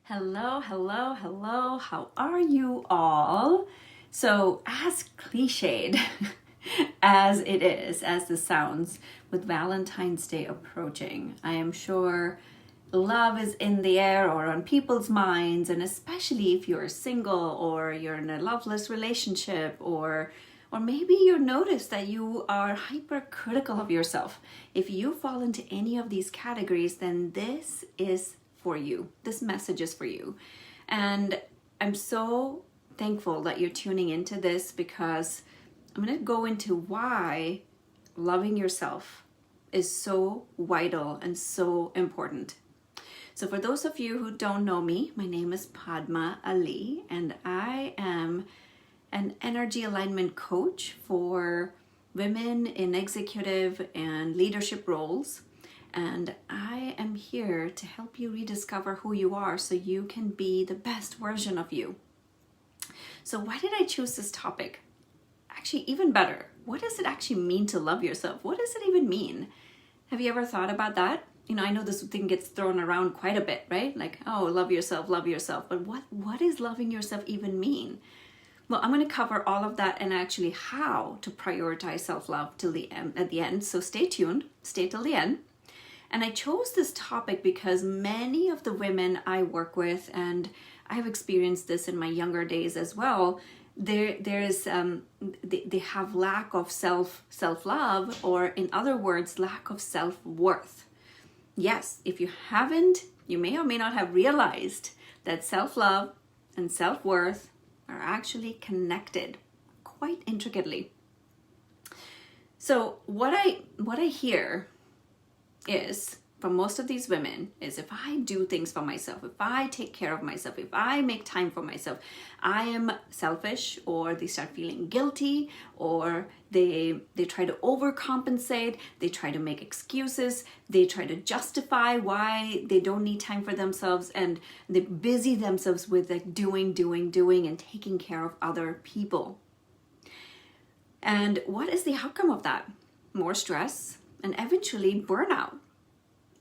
Hello, hello, hello. How are you all? So, as cliched as it is, as this sounds, with Valentine's Day approaching, I am sure love is in the air or on people's minds, and especially if you're single or you're in a loveless relationship or maybe you notice that you are hypercritical of yourself. If you fall into any of these categories, then this is for you. This message is for you. And I'm so thankful that you're tuning into this because I'm going to go into why loving yourself is so vital and so important. So for those of you who don't know me, my name is Padma Ali, and I am an energy alignment coach for women in executive and leadership roles. And I am here to help you rediscover who you are so you can be the best version of you. So why did I choose this topic? Actually, even better, what does it actually mean to love yourself? What does it even mean? Have you ever thought about that? I know this thing gets thrown around quite a bit, right? Like, oh, love yourself. But what does loving yourself even mean? Well, I'm going to cover all of that and actually how to prioritize self-love till the end, at the end. So stay tuned, stay till the end. And I chose this topic because many of the women I work with, and I've experienced this in my younger days as well, they have lack of self-love, or in other words, lack of self-worth. Yes, if you haven't, you may or may not have realized that self-love and self-worth are actually connected quite intricately. So what I hear is from most of these women is, if I do things for myself, if I take care of myself, if I make time for myself, I am selfish, or they start feeling guilty, or they try to overcompensate, they try to make excuses, they try to justify why they don't need time for themselves, and they busy themselves with like doing and taking care of other people. And what is the outcome of that? More stress and eventually burnout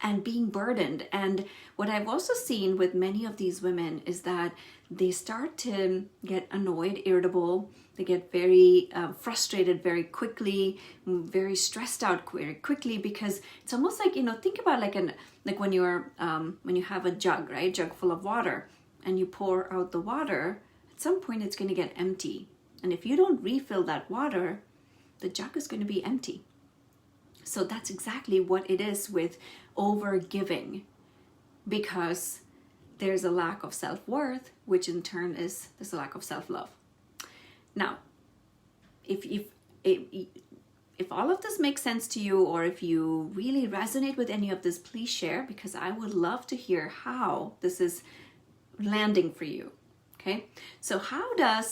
and being burdened. And what I've also seen with many of these women is that they start to get annoyed, irritable. They get very frustrated very quickly, very stressed out very quickly, because it's almost like, think about like when you have a jug, right? Jug full of water, and you pour out the water, at some point it's going to get empty. And if you don't refill that water, the jug is going to be empty. So that's exactly what it is with over-giving, because there's a lack of self-worth, which in turn is there's a lack of self-love. Now, if all of this makes sense to you, or if you really resonate with any of this, please share, because I would love to hear how this is landing for you. Okay, so I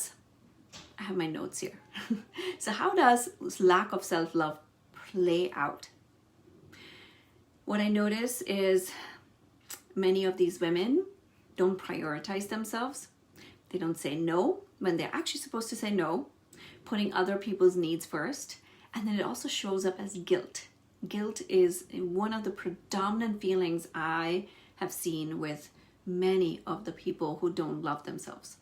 have my notes here. So how does lack of self-love play out? What I notice is many of these women don't prioritize themselves. They don't say no when they're actually supposed to say no, putting other people's needs first. And then it also shows up as guilt. Guilt is one of the predominant feelings I have seen with many of the people who don't love themselves.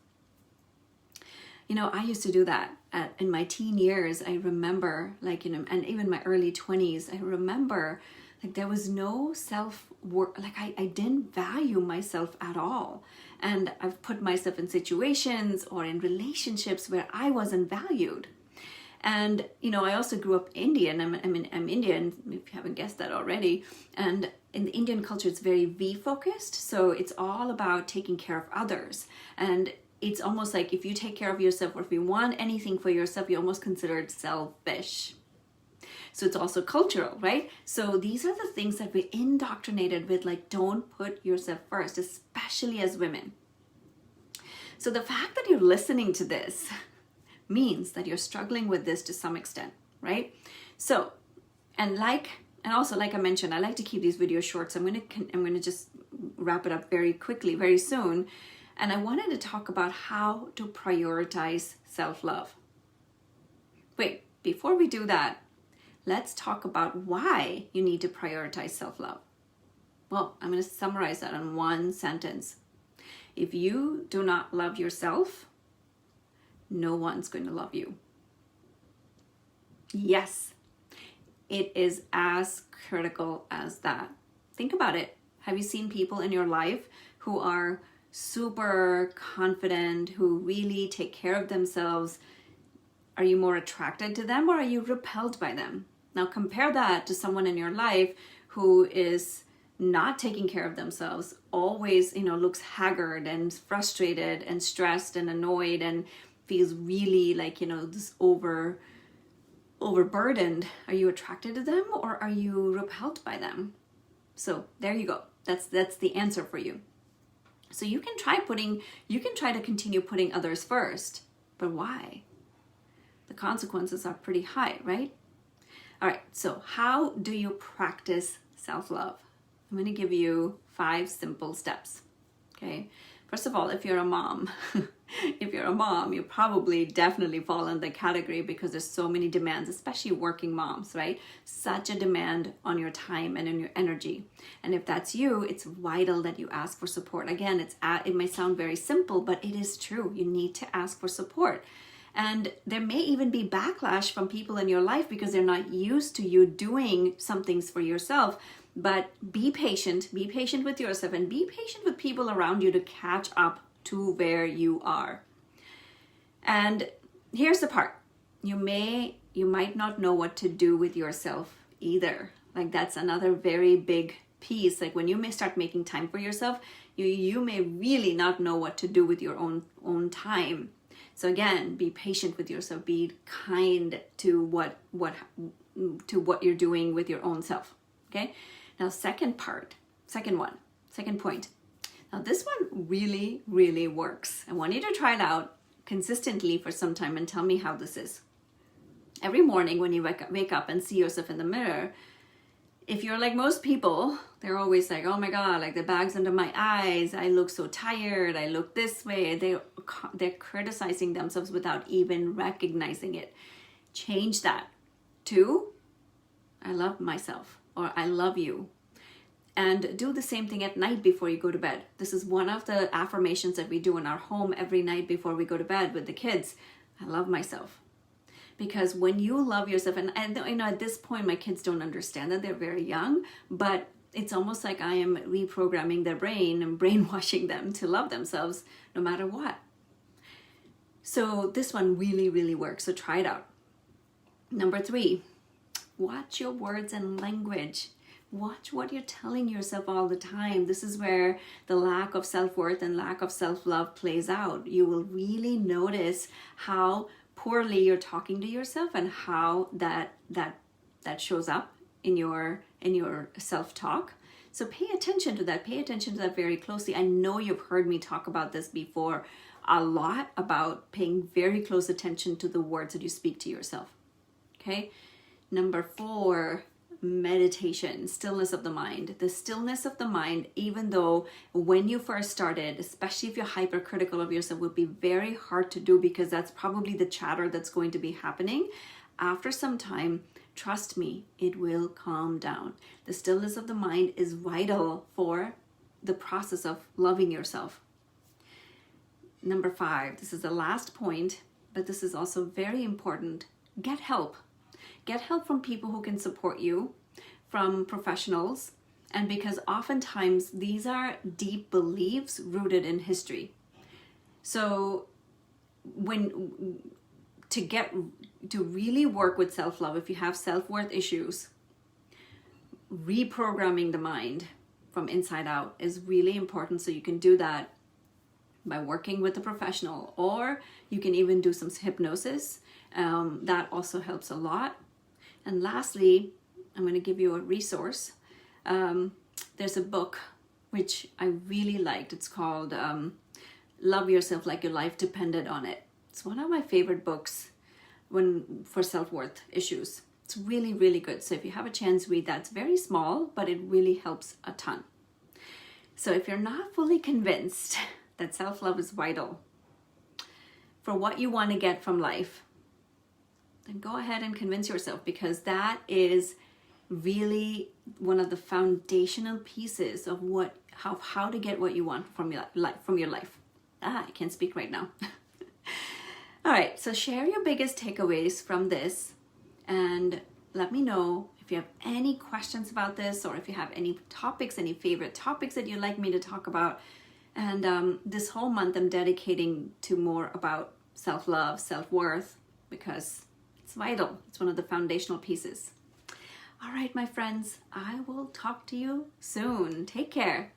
I used to do that in my teen years. I remember, and even my early 20s, I remember there was no self-worth. I didn't value myself at all. And I've put myself in situations or in relationships where I wasn't valued. And, I also grew up Indian. I'm Indian, if you haven't guessed that already. And in the Indian culture, it's very V-focused. So it's all about taking care of others. And it's almost like if you take care of yourself, or if you want anything for yourself, you're almost considered selfish. So it's also cultural, right? So these are the things that we're indoctrinated with, don't put yourself first, especially as women. So the fact that you're listening to this means that you're struggling with this to some extent, right? So, and also like I mentioned, I like to keep these videos short, so I'm going to just wrap it up very quickly, very soon. And I wanted to talk about how to prioritize self-love. Wait, before we do that, let's talk about why you need to prioritize self-love. Well, I'm going to summarize that in one sentence. If you do not love yourself, no one's going to love you. Yes, it is as critical as that. Think about it. Have you seen people in your life who are super confident, who really take care of themselves? Are you more attracted to them or are you repelled by them? Now compare that to someone in your life who is not taking care of themselves, always, looks haggard and frustrated and stressed and annoyed and feels really like, this overburdened. Are you attracted to them or are you repelled by them? So there you go. That's the answer for you. So you can try to continue putting others first, but why? The consequences are pretty high, right? All right, so how do you practice self-love? I'm going to give you 5 simple steps, okay? First of all, if you're a mom, you probably definitely fall in the category because there's so many demands, especially working moms, right? Such a demand on your time and on your energy. And if that's you, it's vital that you ask for support. Again, it may sound very simple, but it is true. You need to ask for support. And there may even be backlash from people in your life because they're not used to you doing some things for yourself. But be patient with yourself and be patient with people around you to catch up to where you are. And here's the part. You might not know what to do with yourself either. Like that's another very big piece. Like when you may start making time for yourself, you may really not know what to do with your own time. So again, be patient with yourself. Be kind to what you're doing with your own self. Okay. Now, second point. Now, this one really, really works. I want you to try it out consistently for some time and tell me how this is. Every morning when you wake up and see yourself in the mirror, if you're like most people, they're always like, oh my God, like the bags under my eyes, I look so tired, I look this way. They're criticizing themselves without even recognizing it. Change that to, I love myself, or I love you. And do the same thing at night before you go to bed. This is one of the affirmations that we do in our home every night before we go to bed with the kids. I love myself. Because when you love yourself, and at this point, my kids don't understand that, they're very young, but it's almost like I am reprogramming their brain and brainwashing them to love themselves no matter what. So this one really, really works. So try it out. Number 3, watch your words and language. Watch what you're telling yourself all the time. This is where the lack of self-worth and lack of self-love plays out. You will really notice how poorly you're talking to yourself and how that shows up in your self-talk. So pay attention to that. Pay attention to that very closely. I know you've heard me talk about this before a lot, about paying very close attention to the words that you speak to yourself. Okay? Number 4, meditation, stillness of the mind. The stillness of the mind, even though when you first started, especially if you're hypercritical of yourself, would be very hard to do because that's probably the chatter that's going to be happening. After some time, trust me, it will calm down. The stillness of the mind is vital for the process of loving yourself. Number 5, this is the last point, but this is also very important. Get help. Get help from people who can support you, from professionals, and because oftentimes these are deep beliefs rooted in history. So to really work with self-love, if you have self-worth issues, reprogramming the mind from inside out is really important. So you can do that by working with a professional, or you can even do some hypnosis. That also helps a lot. And lastly, I'm going to give you a resource. There's a book which I really liked. It's called Love Yourself Like Your Life Depended on It. It's one of my favorite books for self-worth issues. It's really, really good. So if you have a chance, read that. It's very small, but it really helps a ton. So if you're not fully convinced that self-love is vital for what you want to get from life, then go ahead and convince yourself, because that is really one of the foundational pieces of how to get what you want from your life. I can't speak right now. All right, so share your biggest takeaways from this and let me know if you have any questions about this, or if you have any topics, any favorite topics that you'd like me to talk about. And this whole month I'm dedicating to more about self-love, self-worth, because it's vital. It's one of the foundational pieces. All right, my friends, I will talk to you soon. Take care.